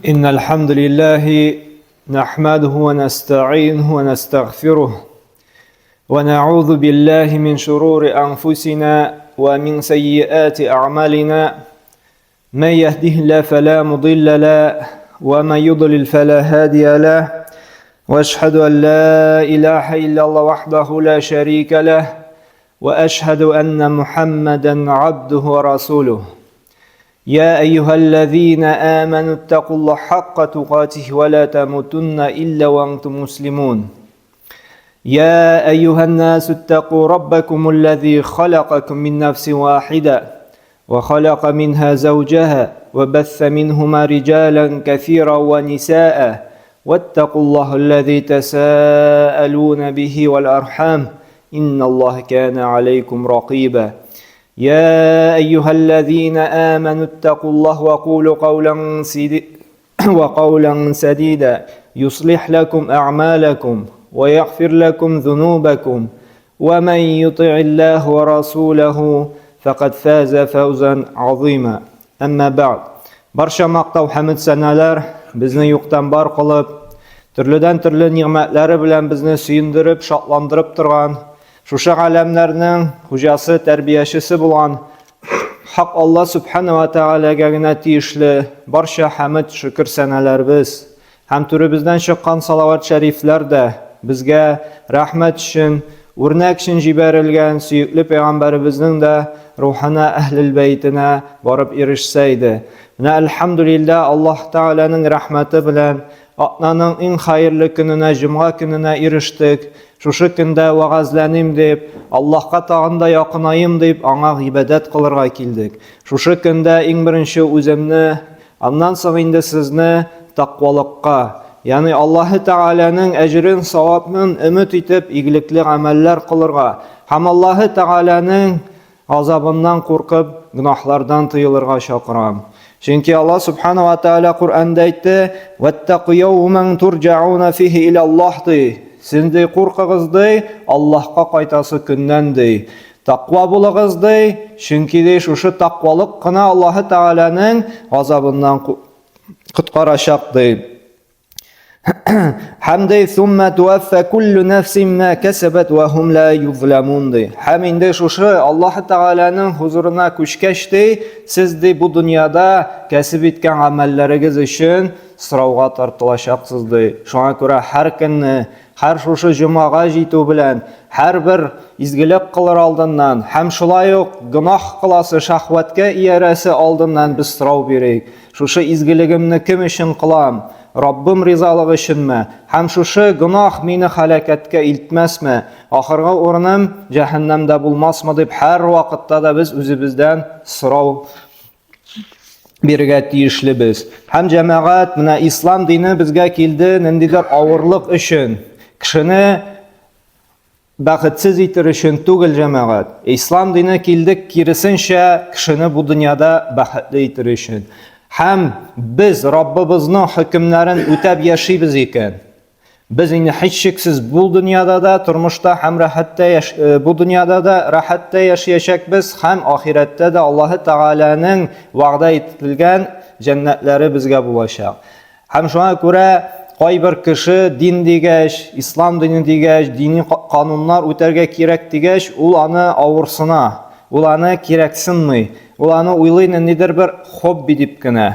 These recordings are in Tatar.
إن الحمد لله نحمده ونستعينه ونستغفره ونعوذ بالله من شرور أنفسنا ومن سيئات أعمالنا من يهده الله فلا مضل له ومن يضلل فلا هادي له وأشهد أن لا إله إلا الله وحده لا شريك له وأشهد أن محمدا عبده ورسوله يا أيها الذين آمنوا اتقوا الله حق تقاته ولا تموتن إلا وأنتم مسلمون يا أيها الناس اتقوا ربكم الذي خلقكم من نفس واحدة وخلق منها زوجها وبث منهما رجالا كثيرا ونساء واتقوا الله الذي تساءلون به والأرحام إن الله كان عليكم رقيبا يا أيها الذين آمنوا اتقوا الله وقولوا قولا سديدا يصلح لكم أعمالكم ويغفر لكم ذنوبكم ومن يطع الله ورسوله فقد فاز فوزا عظيما أما بعد برشا مقطع حمد سنالر بزني يقتن بار قلب ترلدن ترلي نعمتلر بلن بزني سيندرب شاطلاندرب ترغان Şuşa alemlerinin hocası, terbiyəşisi bulan Haq Allah Subhanahu wa Ta'alaga gina tiyishli barcha hamd shukr sanalarimiz ham turibizdan chiqqan salovat shariflar da bizga rahmat uchun o'rnak uchun jibarilgan suyukli payg'ambarimizning da ruhina ahlul baytina borib erishsaydi. Mana alhamdulillah Alloh Ta'alaning rahmati bilan Atnaning eng xayrli kunina, juma kunina erishdik. Şuşu kunda va'azlanim deb, Allohga tag'inda yaqinayim deb, anga ibodat qilirga keldik. Şuşu kunda eng birinchi o'zimni, ondan so'ng endi sizni taqvolikqa, ya'ni Alloh taolaning ajrin, savobini umid etib, iyilikli amallar qilirga, ham Alloh taolaning azobidan qo'rqib, gunohlardan tiyilirga chaqiram. Chunki Alloh subhanahu va taolo Qur'onda aytdi: "Vattaqu yawman turja'una fihi ila Alloh" Sizday qo'rqig'izday Allohga qaytasi kundanday. Taqvo bo'lig'izday, chunki shu taqvolik qina Alloh taolaning azobidan qutqarashaqday. Hamday summa tuwaffa kullu nafsin ma kasabat wa hum la yuzlamun. Haminde shu Alloh taolaning huzuruna ko'chkashday, sizday bu dunyoda kasb etgan amallaringiz uchun sirovga tortilashaqsizday. Shunga ko'ra har kunni har shu jumaga jitu bilan har bir izgilik qilar oldindan ham shulayuq gunoh qilasi shahvatga iyarasi oldindan biz sirov beraylik. Shu izgiligimni kim uchun qilam? Robbim rizoligi uchunmi? Ham shu gunoh meni halokatga iltmasmi? Oxirgi o'rnim jahannamda bo'lmasmi deb har vaqtda da biz o'zimizdan sirov berga tiyishli biz. Ham jamoat mana islom dini bizga keldi nindidir og'irlik uchun. Kishini baxtsiz etirish tugul jamoat. Islom dini keldik kirisincha kishini bu dunyoda baxtli etirish. Ham biz Robbimizning hukmlarini o'tab yashaymiz ekan. Biz endi hech shaksiz bu dunyoda da turmushda ham bu dunyoda da rahatda yashayacakmiz, ham oxiratda da Alloh taolaning va'da etilgan jannatlari bizga bo'lacaq. Ham shunga ko'ra qo'y bir kishi din degach, islom dini degach, diniy qonunlar o'targa kerak degach, ularni ovursina, ularni keraksinmi, ularni o'ylayni nedir bir hobbi debgina.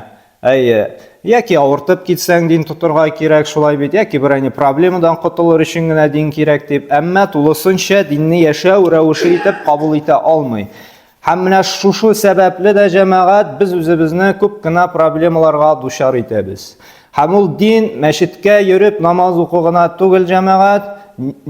Yoki avurtib ketsang din tuturga kerak shulay bit, yoki bir problemadan qutulish uchungina din kerak deb, ammo to'lisincha dinni yashash ravishi etib qabul eta olmay. Hamma shu sababli da jamoat biz o'zimizni ko'pgina problemalarga duchor etamiz. Hamul din masjidga yurib namoz o'qig'ina tugul jamoat,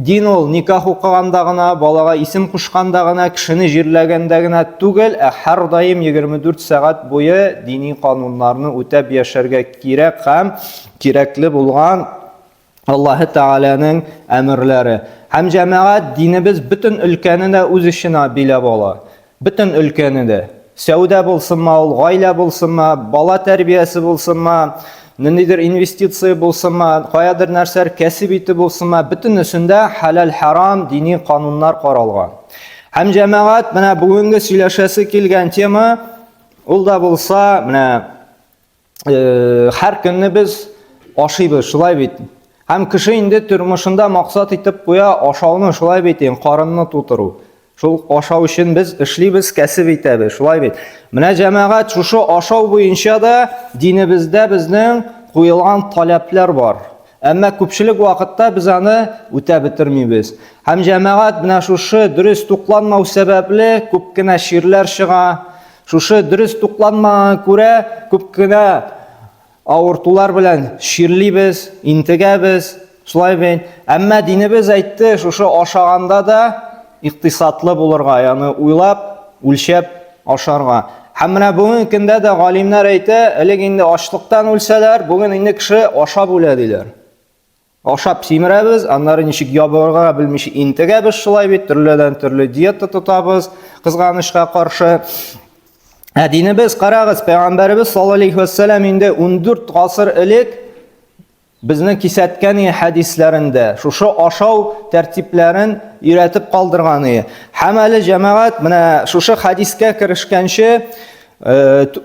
din ol nikoh o'qigandagina, bolaga ism qo'shgandagina, kishini jirlagandagina tugul, har doim 24 soat bo'yi diniy qonunlarni o'tab yasharga kerak ham kerakli bo'lgan Alloh taolaning amrlari. Ham jamoat dinimiz butun o'lkanida o'z ishini bilib oladi. Butun o'lkanida. Savdo bo'lsinmi, oila bo'lsinmi, bola tarbiyasi bo'lsinmi, nimadir investitsiya bo'lsinmi, qoyadir narsalar kasb etib bo'lsinmi, butun halal harom diniy qonunlar qaralgan. Ham jamoat mana bugungi сөйләшәсе kelgan tema ul da bo'lsa mana Her künni biz aşıyız, şulay bit. Hem kişi indi türmüşünde maksat itip koya aşağını şulay bitin, karnını tuturu. Şul aşağı için biz işleybiz, kesip itebiz, şulay bit. Mine cemaat şu aşağı boyunca da dinimizde bizden koyulan talepler var. Ama köpçülük vakitte biz onu öte bitirmeyiz. Hem cemaat bina şu dürüst tuklanma sebeple köpkine şiirler çığa. Şu dürüst tuklanma göre köpkine ağırtular bilen şiirliyiz, intigebiz, şulay ben. Ama dinimiz aytdı şu aşağında da iktisatlı bulurga, yani uylap, ulşep aşarga. Hamına bugün kinde de galimler aytdı, elek indi açlıktan ölseler, bugün indi kişi aşab ölediler. Aşab simirebiz, onları nişik yabırga bilmiş intigebiz, şulay bit, türlüden türlü diyette tutabız, kızganışka karşı. Dinimiz qarağız, Peygamberimiz sallallahu aleyhi ve sellem indi 14 asır elek bizning kisatgan hadislarında şu aşağı tertiplerin üretip kaldırganı. Hamali cemaat mana şu hadiske kirishgancha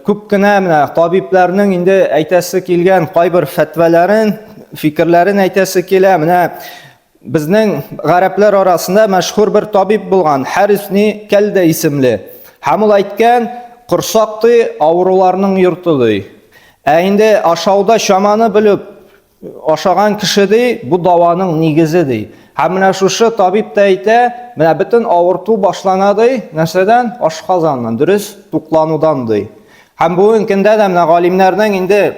ko'pgina mana tabiblarning indi aytasi kelgan qaybir fatvalarin, fikrlarin aytasi kela. Mana bizning g'arablar orasida mashhur bir tabib bo'lgan Haris ibn Kalda ismli. Hamul aytgan Qursoqdi avrularning yurtidir. Endi aşağıda şamanı bilib aşağıgan kişidir, bu davanın negizidir. Hamına şu tabip de aytı, mana bütün avırtu başlanadı, neseden? Aşqazandan, dürüst tuklanudandır. Hem bugün kinde de mana galimlerden indi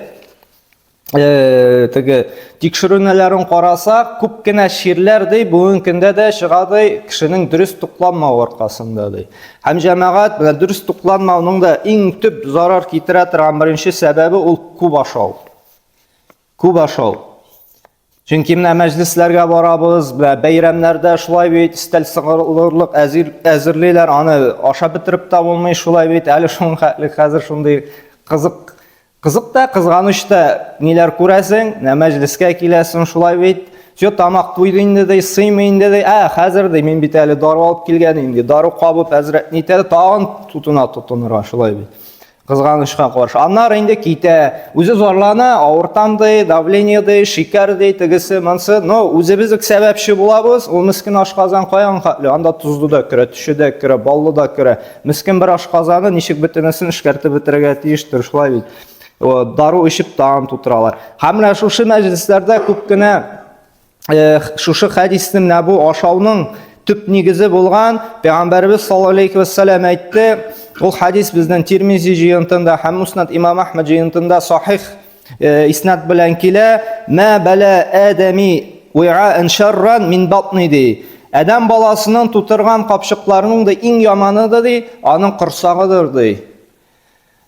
tekşirünelerin qarasa, köpkine şiirlerdir, bugün kinde de çıgadı kişinin dürüst tuklanma orqasındadır. Hem cemaat mana dürüst tuklanmanın da eng tüp zarar keltiradigan birinchi sebebi ol ko'p aşağı. Ko'p aşağı. Çünkü meclislerge barabız, beyramlarda şulay bit, istel sığırlılık əzirleyler, anı aşağı bitirip de olmayı şulay bit, əli şunun hazır şunday kızık da, kızganış da neler көрәсің, mecliske kilesin şulay bit, tamak duydu indi de, sıyma indi de, hazır de, men bit əli darı alıp kelgen indi, darı qabıp əzret neytedi, tağın tutunur şulay bit. Kızganışqa qarşı. Anlar indi kite, özü zorlana, ağırtandı, davleniydi, şekerdi, tigisi, mansı, no, özü bizlik sebepşi bulabız, o miskin aşqazan qoyan qatlı, anda tuzlu da kire, tüşü de kire, ballı da kire, miskin bir aşqazanı nişik bitinesin, işkerti bitirege tiyiştir, şulay bit. Darı işip dağın tuturalar. Hamla şu meclislerde köpkine, şu hadisinin bu aşağının tüp negizi bo'lgan Peygamberimiz sallallahu aleyhi ve sellem aytdı. O hadis bizden Tirmizi jiyintinde, hem Musnad İmam Ahmed jiyintinde sahih isnad bilen kile ma bala adami wi'a'an sharran min batnihi. Adam balasının tuturgan kapşıklarının da en yamanıdır di, anın kırsağıdır di.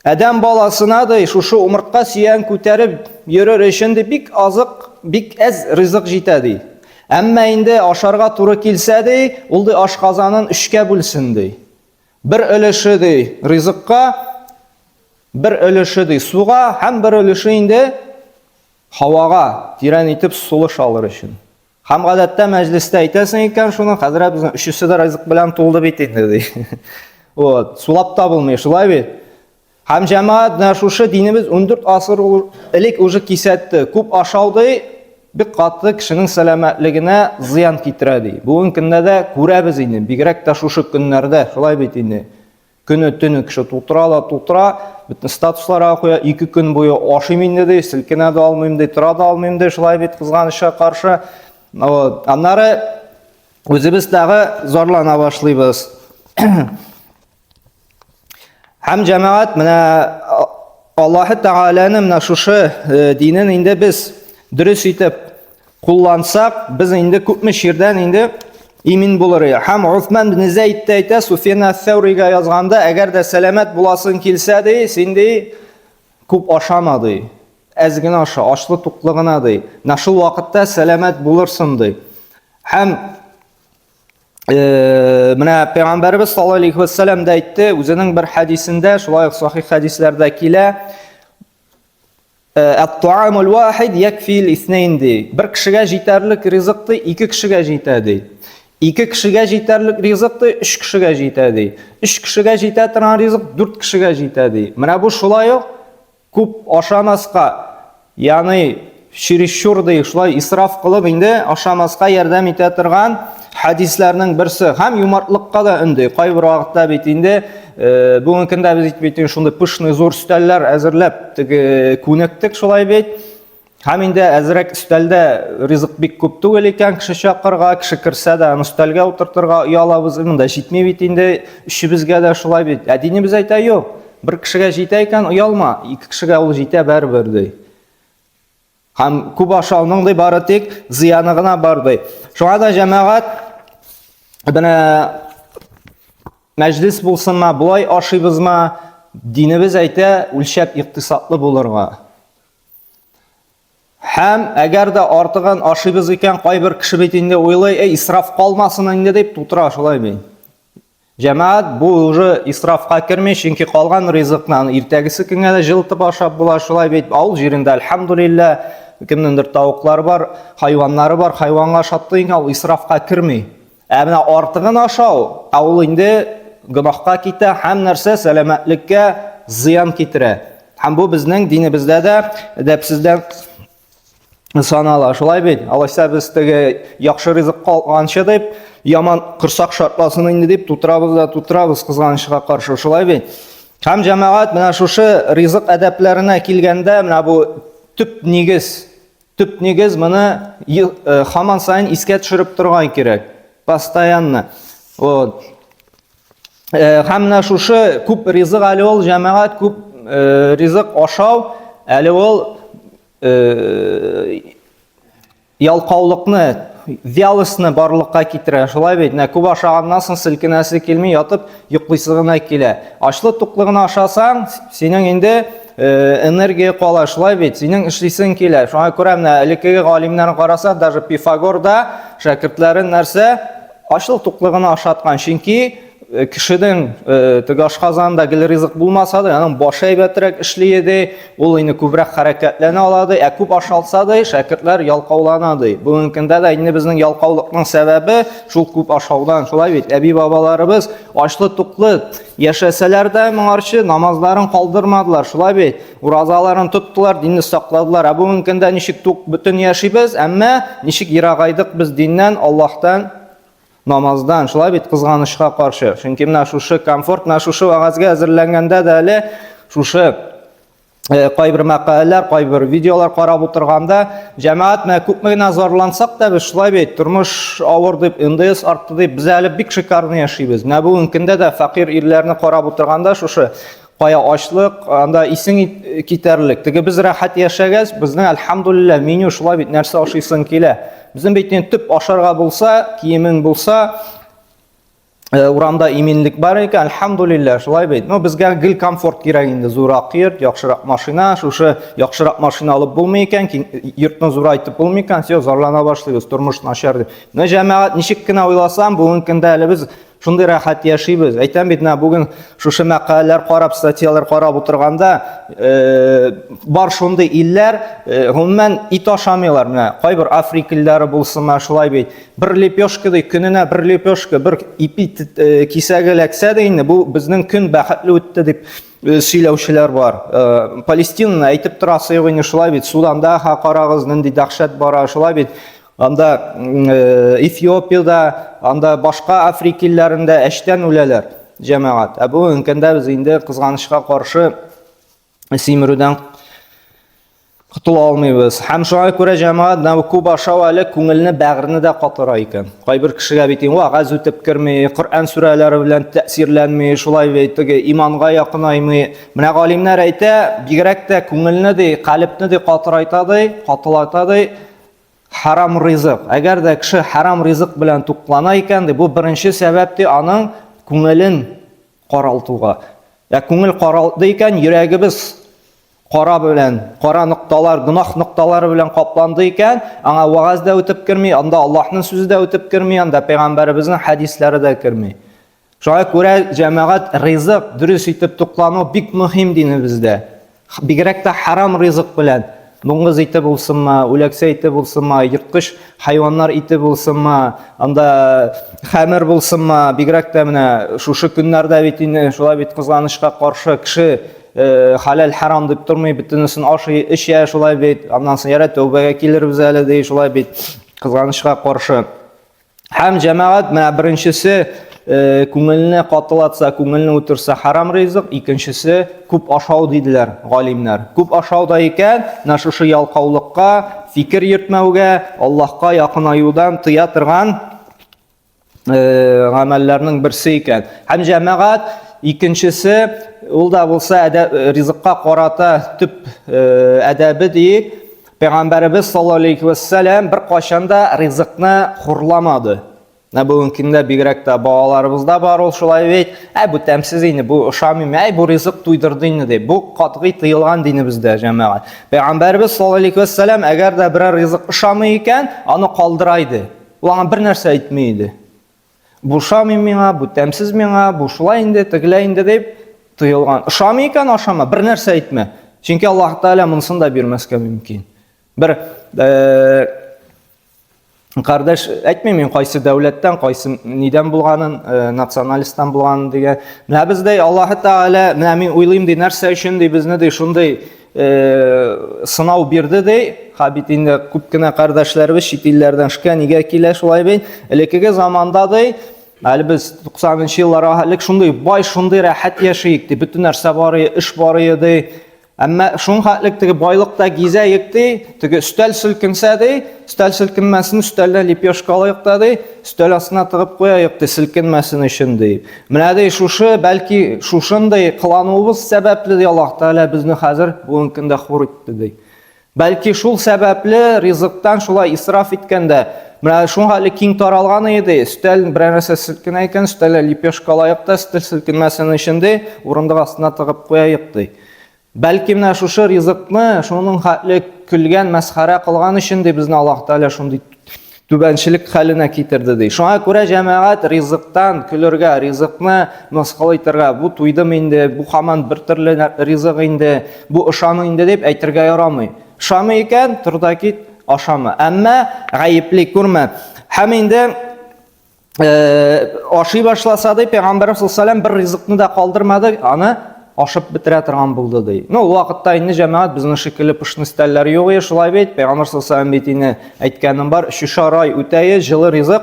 Adam balasına da şu umurtqa siyan көтәріп yürür işinde bik azık, bik az rızık jitadi. Amma indi aşarga turu kilsedi, oldu aşqazanın üçke bölsündi. Bir ölüşüdi rızıkka, bir ölüşüdi suğa, hem bir ölüşü indi havaga, tiren itip suluş alır için. Hem gadatda mecliste aytasin ekan şunu, hazır bizning üçüsü de rızık bilen toldu bitin dedi. O sulap da bulmuyor, şulay bit. Hem cemaat şu dinimiz 14 asır ilk ucu kisetti, kup aşağıdı, bir katlı kişinin selametliğine ziyan getirdi. Bugün günde de görəbiz indi, bigrek de şu günlerde, şulay bit indi. Günü tünü kişi tutura, bütün statuslara koya, 2 gün boyu aşım indi de, silkine de almayayım de, tura da almayayım de, şulay bit kızganışa karşı. Onları özümüz dağı zorlana başlayız. Hem cemaat Allah Teala'nın şu dinin indi biz dürüst itip kullansak, biz indi köpmüş yerden indi emin buluruz. Hem Uthman bin Zeyd de Sufyan el-Thawri'ye yazganda, eğer de selamet bulasın kilsedi, sindi köp aşamadı. Ezgin aşa, açlı tuklığına da. Naşıl vakitte selamet bulursun da. Hem Peygamberimiz sallallahu aleyhi ve sellem de aytdı, özünün bir hadisinde, şulay sahih hadislerdekile "Et-ta'amul vahid yakfil isneyndi." Bir kişiye yeterlik rızıktı, 2 kişiye yetedi. 2 kişiye yeterlik rızıktı, 3 kişiye yetedi. 3 kişiye yetetiren rızık 4 kişiye yetedi. Mana bu şulay күп ашамаска, ягъни чересчур дейик, шулай исраф кылып инде ашамаска ярдәм итә торган хадисләрнең берсе. Һәм юмартлыкка да өндәй. Кайбер вакытта бит инде бүгенге көндә без бит шундый пышный зур өстәлләр әзерләп күнектек шулай бит. Һәм инде әзрәк өстәлдә ризык бик күп түгел икән, кеше чакырга, кеше керсә дә өстәлгә утыртырга уялабыз. Монда җитми бит инде өчебезгә дә шулай бит. Динебез әйтә, юк. Бер кешегә җитә икән, уялма. Ике кешегә ул җитә барыбер ди. Һәм күп ашауның ди бары тик зыяны гына бар ди. Шуңа да җәмәгать бина мәҗлис булсынмы, булай ашыйбызмы, динебез әйтә, үлчәп иктисадлы булырга. Һәм әгәр дә артыгын ашыйбыз икән, кайбер кеше бит инде уйлый, исраф калмасын инде дип тутыра шулай бит. Җәмәгать бу уже исрафка керми, чөнки калган ризыкны иртәгесе көнгә дә җылытып ашап була шулай бит. Авыл җирендә альхамдулилла кемнеңдер тавыклары бар, хайваннары бар, хайванга шатты икән, ул исрафка керми. Менә артыгын ашау, ул инде гынахка китә, һәм нәрсә сәламәтлеккә зыян китерә. Һәм бу безнең динебездә дә әдәпсездән санала. Шулай бит. Алайса без теге яхшы ризык калганчы дип, яман кырсак шартласын инде дип тутырабыз кызганычка каршы. Шулай бит. Һәм җәмәгать менә шушы ризык әдәпләренә килгәндә, менә бу төп нигез моны һаман сайын искә төшереп торган кирәк. Постоянно. Вот. Һәм менә шушы күп ризык әле ул җәмәгать күп ризык ашау әле ул ялкаулыкны, вялостьны барлыкка китерә. Шулай бит, күп ашаганнан соң селкенәсе килми, ятып йоклыйсы гына килә. Ачлы туклы гына ашасаң, синең инде энергия кала, шулай бит, синең эшлисең килә. Шуңа күрә менә элеккеге галимнәрне караса, даже Пифагор да шәкертләрен нәрсә ачлы туклы гына ашаткан, чөнки кешенең теге ашказанда гел ризык булмаса да, аның башы әйбәтрәк эшли иде, ул инде күбрәк хәрәкәтләнә алады, күп ашалса да, шәкертләр ялкаулана ди. Бүгенге көндә дә инде безнең ялкаулыкның сәбәбе шул күп ашаудан, шулай бит. Әби бабаларыбыз ачлы туклы яшәсәләр дә моңарчы намазларын калдырмадылар, шулай бит. Уразаларын тоттылар, динне сакладылар. Бүгенге көндә ничек тук бөтен яшибез, әмма ничек ерагайдык без диннән, Аллаһтан, намаздан, шулай бит кызганычка каршы. Чөнки менә шушы комфорт, менә шушы вагазга әзерләнгәндә дә әле шушы кайбер мәкаләләр, кайбер видеолар карап утырганда, җәмәгать менә күпме генә зарлансак та, без шулай бит тормыш авыр дип, НДС артты дип, без әле бик шикарны яшибез. Менә бүгенге көндә дә фәкыйрь ирләрне карап утырганда, шушы кая ачлык, анда исең китәрлек. Теге без рәхәт яшәгәс, безнең альхамдулилла меню шулай бит нәрсә ашыйсың килә. Безнең бит төп ашарга булса, киемең булса, урамда иминлек бар икән, альхамдулилла, шулай бит. Безгә гел комфорт кирәк инде, зурак йорт, яхшырак машина, шушы яхшырак машина алып булмый икән, йортны зурайтып булмый икән, все зарлана башлыйбыз, тормыш начар дип. Җәмәгать ничек кенә уйласам, бүгенге көндә әле без шундый рәхәт яшибез. Әйтәм бит, бүген шушы мәкаләләр карап, статьялар карап утырганда, бар шундый илләр, гомумән ит ашамыйлар. Менә кайбер Африка илләре булсынмы, шулай бит. Бер лепешка ди, көненә бер лепешка, бер ипит кисәгә ләксә дә инде, бу безнең көн бәхетле үтте дип сөйләүчеләр бар. Палестинаны әйтеп торасы юк инде, шулай бит. Суданда карагыз, нинди дәһшәт бара, шулай бит. Анда Эфиопиядә, анда башка Африка илләрендә эштән үләләр җәмәгать. Бүгенге көндә без инде кызганычка каршы симерүдән котыла алмыйбыз. Һәм шуңа күрә җәмәгать күп ашау әле күңелне, бәгырне дә катыра икән. Кайбер кешегә бит вагаз үтеп керми, Коръән сүрәләре белән тәэсирләнми, шулай бит иманга якынаймый. Менә галимнәр әйтә, бигрәк тә күңелне ди, калбне ди катырайта ди, катылата ди. Харам ризык. Әгәр дә кеше харам ризык белән туклана икән, бу беренче сәбәп аның күңелен каралтуга. Күңел каралды икән, йөрәгебез кара белән, кара нокталар, гынах нокталары белән капланды икән, аңа вагаз да үтеп керми, анда Аллаһның сүзе дә үтеп керми, анда пәйгамбәребезнең хәдисләре дә керми. Шуңа күрә җәмәгать ризык, дөрес итеп туклану бик мөһим динебездә. Бигрәк тә харам ризык белән. Дуңгыз ите булсынмы, үләксә ите булсынмы, йырткыч хайваннар ите булсынмы, анда хәмер булсынмы, бигрәк тә менә шушы көннәрдә бит инде шулай бит кызганычка каршы кеше halal haram дип тормый, бөтенесен ашый, эчә, шулай бит. Аннан соң яра тәүбәгә килербез әле ди, шулай бит. Кызганычка каршы. Һәм җәмәгать менә беренчесе күңелне катылатса, күңелне үтерсә харам ризык, икенчесе күп ашау диделәр галимнәр. Күп ашау да икән, менә шушы ялкаулыкка, фикер йөртмәүгә, Аллаһка якынаюдан тыя торган гамәлләрнең берсе икән. Һәм җәмәгать икенчесе ул да булса ризыкка карата төп әдәбе диек. Пәйгамбәрбез саллаллаһу алейхи ва саллям бер кашанда ризыкны хурламады. Бүгенге көндә бигрәк тә балаларыбызда бар ул шулай бит. Бу тәмсез инде, бу ошамый, бу ризык туйдырды инде дип. Бу катгый тыелган динебездә җәмәгать. Пәйгамбәрбез саллаллаһу алейхи ва саллям әгәр дә берәр ризык ошамый икән, аны калдыра иде. Ул аңа бер нәрсә әйтмәй иде. Бу ошамый миңа, бу тәмсез миңа, бу шулай инде, тегелә инде дип тыелган. Ошамый икән, ошама, бер нәрсә әйтмә. Чөнки Аллаһ Тәгалә монысын да бирмәскә мөмкин. Бер Кардаш әйтмим мин кайсы дәүләттән, кайсы нидән булганын, националисттан булганын дигән. Менә бездә Аллаһ Тәгалә, менә мин уйлыйм ди, нәрсә өчен ди безне ди шундый сынау бирде ди. Хәбит инде күп кенә кардәшләребез чит илләрдән шикә нигә килә шулай бит. Элекеге заманда ди, әле без 90нчы елларга хәлек шундый бай, шундый рәхәт яшик ди, бөтен нәрсә бар иде, эш бар иде. Әмма шуң хәтлек теге байлыкта гизәйек ди, теге өстәл силкенсә ди, өстәл силкенмәсен өстәлдә лепешкалык та ди, өстәл астына тыгып куяйык ди, силкенмәсен өчен ди. Менә ди шушы, бәлки шушындай кылануыбыз сәбәпле ди Аллаһ Тәгалә безне хәзер бүгенге көндә хур итте ди. Бәлки шул сәбәпле ризыктан шулай исраф иткәндә, менә шуң хәтлек киң таралган иде, өстәл берәр нәрсә силкенә икән, өстәлдә лепешкалык та, өстәл силкенмәсен өчен ди, урындык астына тыгып куяйык ди. Бәлки менә шушы ризыкны шуның хәтлек көлгән, мәсхәрә кылган өчен ди безне Аллаһ Тәгалә шундый түбәнчелек хәленә китерде ди. Шуңа күрә җәмәгать ризыктан көлергә, ризыкны мыскыл итәргә, бу туйдым инде, бу һаман бер төрле ризык инде, бу ошамый инде дип әйтергә ярамый. Ошамый икән, турда кит, ашама. Әмма гаепли күрмә. Һәм инде ашый башласа ди, Пәйгамбәр саллаллаһу алейһи ва саллям бер ризыкны да калдырмады, аны ашып бетерә торган булды ди. Ул вакытта инде җәмәгать безнең шикелле пышны стәлләр юк иде, шулай бит. Пәйгамбәр саллаллаһу алейһи ва саллям бит инде әйткәнем бар, 3 ай үтәе җылы ризык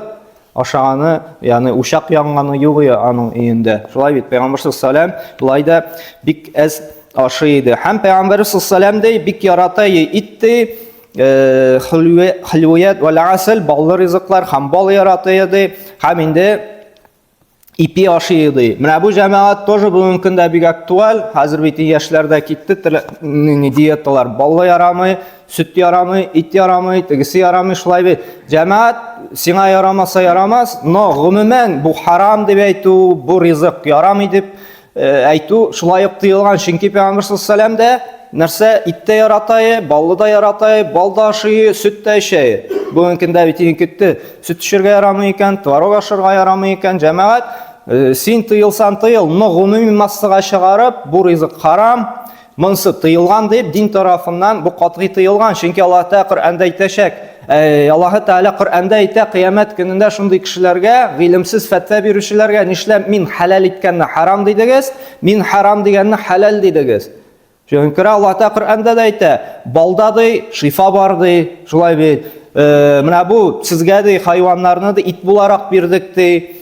ашаганы, ягъни учак янганы юк иде аның өендә. Шулай бит Пәйгамбәр саллаллаһу алейһи ва саллям булайда бик әз ашый иде. Һәм Пәйгамбәр саллаллаһу алейһи ва саллям ди бик ярата итте, хилвият ва асал, баллы ризыклар һәм бал ярата иде. Һәм инде ипи ашый иде. Менә бу җәмәгать тоже бүгенге көндә бик актуаль. Хәзер бит яшьләрдә китте, диеталар баллы ярамый, сөт ярамый, ит ярамый, тегесе ярамый, шулай бит. Җәмәгать сиңа ярамаса ярамас, но гомумән бу харам дип әйтү, бу ризык ярамый дип әйтү шулай ук тыелган. Чөнки Пәйгамбәр саллаллаһу алейһи ва саллям да нәрсә итте ярата, баллы да ярата, бал да ашый, сөт тә эчә. Бүгенге көндә бит китте, сөт эчәргә ярамый икән, творог ашырга ярамый икән. Җәмәгать син тыелсан тыел, но гомуми массага чыгарып, бу ризык харам, монысы тыелган дип дин тарафыннан бу катгый тыелган. Чөнки Аллаһ Тәгалә Коръәндә әйтәчәк. Аллаһ Тәгалә Коръәндә әйтә, кыямәт көнендә шундый кешеләргә, гыйлемсез фәтва бирүчеләргә, нишләп мин халал иткәнне харам дидегез, мин харам дигәнне халал дидегез. Чөнки Аллаһ Тәгалә Коръәндә әйтә, балда ди шифа бар ди, шулай бит. Менә бу сезгә ди хайваннарны ди ит буларак бирдек ди.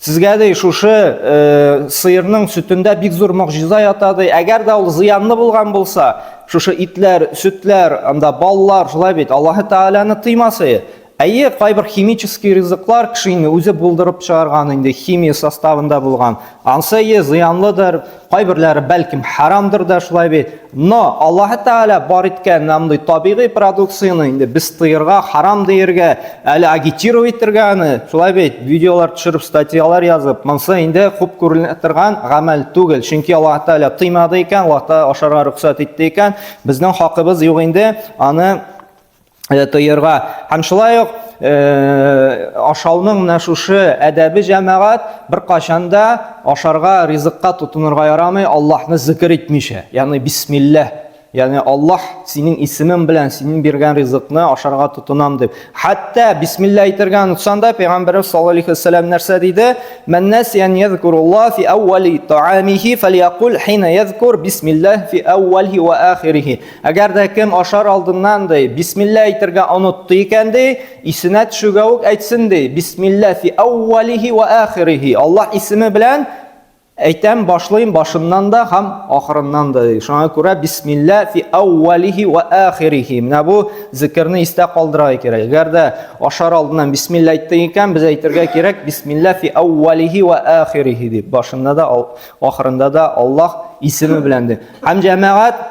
Сезгә ди шушы сыерның сөтендә бик зур мөгъҗиза ята ди. Әгәр дә ул зыянлы булган булса, шушы итләр, сөтләр, анда баллар, шулай бит Аллаһ Тәгаләне тыймасы. Әйе, кайбер химический ризыклар кешене үзе булдырып чыгарган инде, химия составында булган. Ансы зыянлыдыр, кайберләре бәлким харамдыр да шулай бит. Но Аллаһ Тәгалә бар иткән намды табигый продукцияны инде без тыйырга, харам диергә, әле агитировать итәргә аны, шулай бит, видеолар төшереп, статьялар язып, монсы инде күп күренә торган гамәл түгел. Чөнки Аллаһ Тәгалә тыймады икән, Аллаһ Тәгалә ашарга рөхсәт итте икән, безнең хакыбыз юк инде аны тыйырга. Һәм шулай ук ашауның менә шушы әдәбе җәмәгать бер кашанда ашарга, ризыкка тотынырга ярамый, Аллаһны зикр итмичә, ягъни бисмиллаһ Yani Allah senin ismin bilen senin bergen rızıkны ашарга тотынам дип. Hatta Bismillah әйтергә unutсанда Peygamberimiz sallallahu aleyhi ve sellem нәрсә диде? Men nasiyan yezkurullah fi awwali ta'amihi falyaqul hina yezkur Bismillah fi awwalihi ve ahirihi. Agar da kim ашар алдыннан ди Bismillah әйтергә unutты икән ди, исенә төшүгә үк әйтсен ди Bismillah fi awwalihi ve ahirihi. Allah ismi bilen Әйтәм башлыйм башыннан да һәм ахырыннан да. Шуңа күрә Bismillah fi awwalihi wa akhirihi. Менә бу зикрне истә калдырырга кирәк. Әгәр дә ашар алдыннан Bismillah әйттек икән, без әйтергә кирәк Bismillah fi awwalihi wa akhirihi дип. Башында да, ахырында да Аллаһ исеме белән ди. Һәм җәмәгать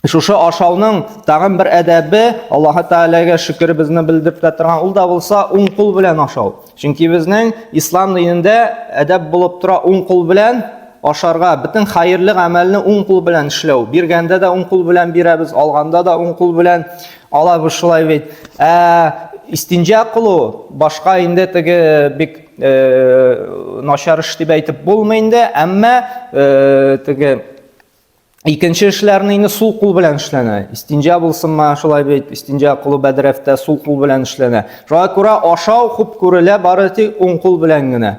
шушы ашауның тагын бер әдәбе, Аллаһ Тәгаләгә шөкер безне белдереп торган, ул да булса уң кул белән ашау. Чөнки безнең ислам динендә әдәп булып тора уң кул белән ашарга, бөтен хәерле гамәлне уң кул белән эшләү. Биргәндә дә уң кул белән бирәбез, алганда да уң кул белән алабыз, шулай бит. Истинҗа кылу башка инде теге бик начар эш дип әйтеп булмый инде, әмма теге İkinci işlerini yine sol kul bilen işlene. İstinca bulsunma, şolay beyt, istinca kulu bedrefte sol kul bilen işlene. Şoğa kura aşağı xup kurule barati on kul bilen gine.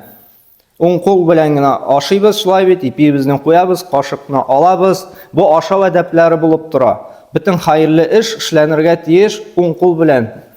On kul bilen gine aşıyız, şolay beyt, ipimizden koyabız, kaşıkını alabız. Bu aşağı edepleri bulup dura. Bütün hayırlı iş işlenirge tiyiş on kul bilen.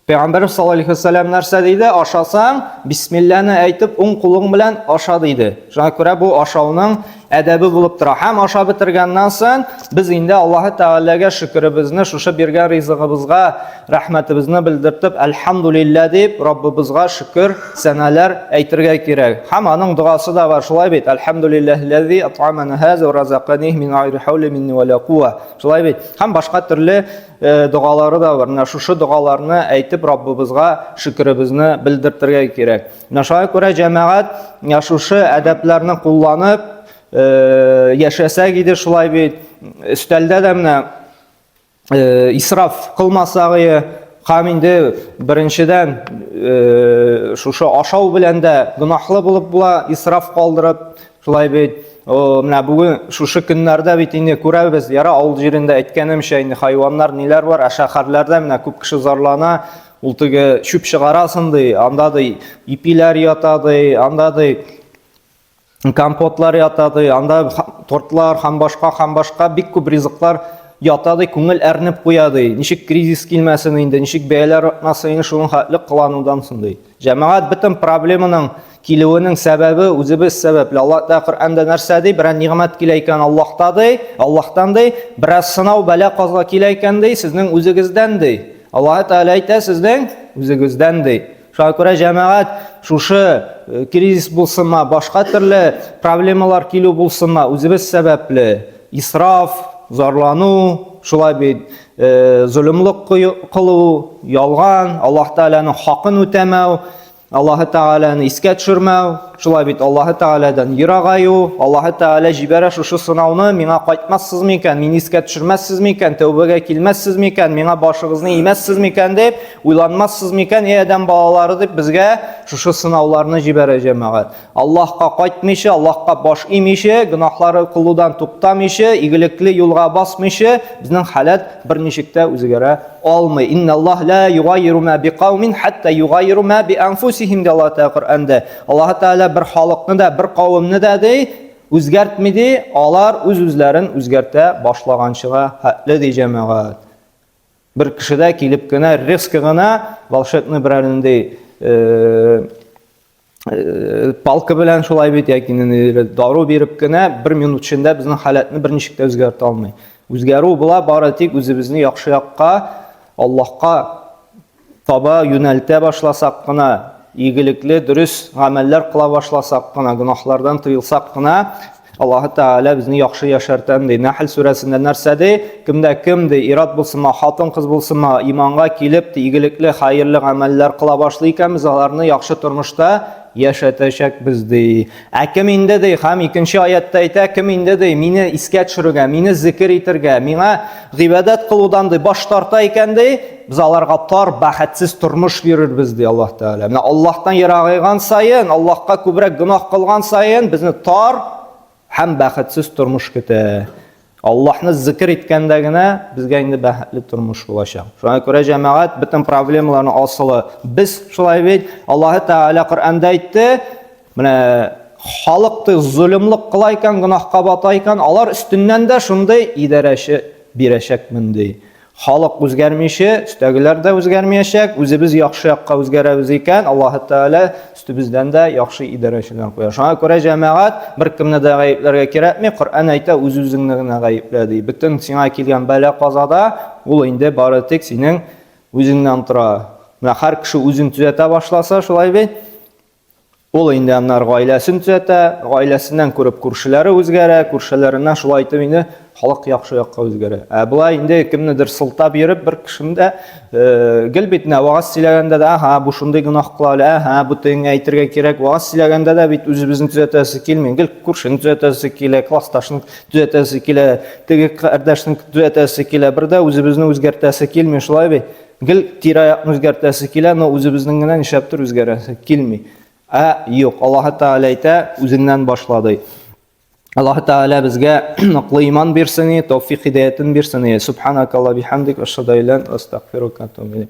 Peygamberimiz sallallahu aleyhi ve sellem нәрсә deydi? Aşasan, Bismillah'ni әйтеп, on kulun bilen aşa deydi. Şuna göre bu aşağının әдәбе булып тора. Һәм аша бетергәннән соң без инде Аллаһ Тәгаләгә шөкребезне, шушы биргән ризыгыбызга рәхмәтебезне белдертеп, әлхәмдүлилләh дип, Раббыбызга шөкр, сәнәләр әйтергә кирәк. Һәм аның дуасы да бар, шулай бит. Әлхәмдүлилләһилләзи ат'амана һаза ва разақаниһ мин гайри хаули минни ва ла кува. Шулай бит. Һәм башка төрле дуалары да бар. Менә шушы дуаларны әйтеп Раббыбызга шөкребезне белдертергә кирәк. Менә шуңа күрә җәмәгать шушы әдәпләрне кулланып яшәсәк иде, шулай бит. Өстәлдә дә менә исраф кылмасагы, һәм инде беренчедән шушы ашау белән дә гөнаһлы булып була, исраф калдырып, шулай бит. Менә бүген шушы көннәрдә бит инде күрәбез, яра авыл җирендә әйткәнемчә инде хайваннар ниләр бар, шәһәрләрдә менә күп кеше зарлана, ул теге чүп чыгарасын ди, анда ди ипиләр ята ди, анда ди компотлар ятады, анда тортлар, һәм башка бик күп ризыклар ятады, күңел әрнеп куяды. Ничек кризис килмәсен инде, ничек бәяләр артмасын, шуның хәтле кыланудан сынды. Җәмәгать бөтен проблеманың килүенең сәбәбе үзебез сәбәпле. Аллаһ та Коръәндә нәрсә ди? Бер нигъмәт килә икән Аллаһтан ди, бераз сынау бәла каза килә икән ди, сезнең үзегездән ди. Аллаһ Тәгалә әйтә, сезнең үзегездән ди. Шуңа күрә җәмәгать шушы кризис булсынма, башка төрле проблемалар килү булсынма, үзебез сәбәпле. Исраф, зарлану, шулай бит, зөлемлек кылу, ялган, Аллаһ Тәгаләнең хакын үтәмәү, Аллаһ Тәгаләне искә төшермәү, шулай бит Аллаһ Тәгаләдән ерагаю, Аллаһ Тәгалә җибәрә шушы сынауны, миңа кайтмассыз микән, мине искә төшермәссез микән, тәүбәгә килмәссез микән, миңа башыгызны имәссез микән дип, уйланмассыз микән, адәм балалары дип безгә шушы сынауларны җибәрә җәмәгать. Аллаһка кайтмыйча, Аллаһка баш имичә, гөнаһлары кылудан туктамыйча, игелекле юлга басмыйча, безнең халат берничек тә үзгәрә алмый. Инналлаһ ла югайру ма биқаумин хатта югайру ма би анфусихим ди Аллаһ Тәгалә Коръәндә. Аллаһ Тәгалә бер халыкны да, бер кавымны да ди, үзгәртмиди, алар үз-үзләрен үзгәртә башлаганчыга хәтле ди җәмәгать. Бер кешедә килеп кенә резко гына волшебный берәрендәй палка белән шулай бит, яки дару биреп кенә 1 минут эчендә безнең халатны берничек тә үзгәртә алмый. Үзгәрү була бары тик үзебезне яхшы якка, Аллаһка таба юнәлтә башласак кына, игелекле, дөрес гамәлләр кыла башласак кына, гөнаһлардан тыелсак кына, Аллаһ Тәгалә безне яхшы яшәртән ди. Нәхл сүрәсендә нәрсә ди? Кемдә ират булсынма, хатын кыз булсынма, иманга килеп, игелекле, хәерле гамәлләр кыла башлый икән, без аларны яхшы тормышта яшәтәчәкбез ди. Кем инде ди, һәм икенче аятта әйтә, кем инде ди, мине искә төшерергә, мине зикр итәргә, миңа гыйбадат кылудан ди баш тарта икән ди, без аларга тар, бәхетсез тормыш бирербез ди Аллаһ Тәгалә. Менә Аллаһтан ерагайган сайын, Аллаһка күбрәк гөнаһ кылган сайын, безне тар һәм бәхетсез тормыш көтә. Аллаһны зикр иткәндә генә безгә инде бәхетле тормыш булачак. Шуңа күрә җәмәгать бөтен проблемаларның асылы без шулай бит. Аллаһ Тәгалә Коръәндә әйтте, менә халыкты зулымлык кыла икән, гынахка бата икән, алар өстеннән дә шундый идарәче бирәчәкмен ди. Халык үзгәрмичә, өстәгеләр дә үзгәрмәячәк, үзебез яхшы якка үзгәрәбез икән, Аллаһ Тәгалә өстебездән дә яхшы идарәчеләр куя. Шуңа күрә җәмәгать беркемне дә гаепләргә кирәкми, Коръән әйтә, үз-үзеңне генә гаеплә ди. Бөтен сиңа килгән бәла казада ул инде бары тик синең үзеңнән тора. Менә һәр кеше үзен төзәтә башласа, шулай бит. Ул инде аннар гаиләсен төзәтә, гаиләсеннән күреп күршеләре үзгәрә, күршеләреннән шулай итеп инде халык яхшы якка үзгәрә. Булай инде кемнедер сылтап йөреп бер кешендә гел бит вагыз сөйләгәндә дә, бу шундый гынах кыла, бу тиңә әйтергә кирәк. Вагыз сөйләгәндә дә бит үзебезне төзәтәсе килми, гел күршене төзәтәсе килә, классташны төзәтәсе килә, теге кардәшне төзәтәсе килә, бердә үзебезне үзгәртәсе килми, шулай бит. Гел тирә-якны үзгәртәсе килә, но үзебезнең генә нишәптер үзгәрәсе килми. Юк, Аллаһ Тәгалә әйтә, үзеңнән башладый. Аллаһ Тәгалә безгә ныклы иман бирсен, тәүфик хидаятын бирсен. Субханакалла бихамдик, ашһаду ан ла илаха илля анта, астагфирука ва атубу илейк.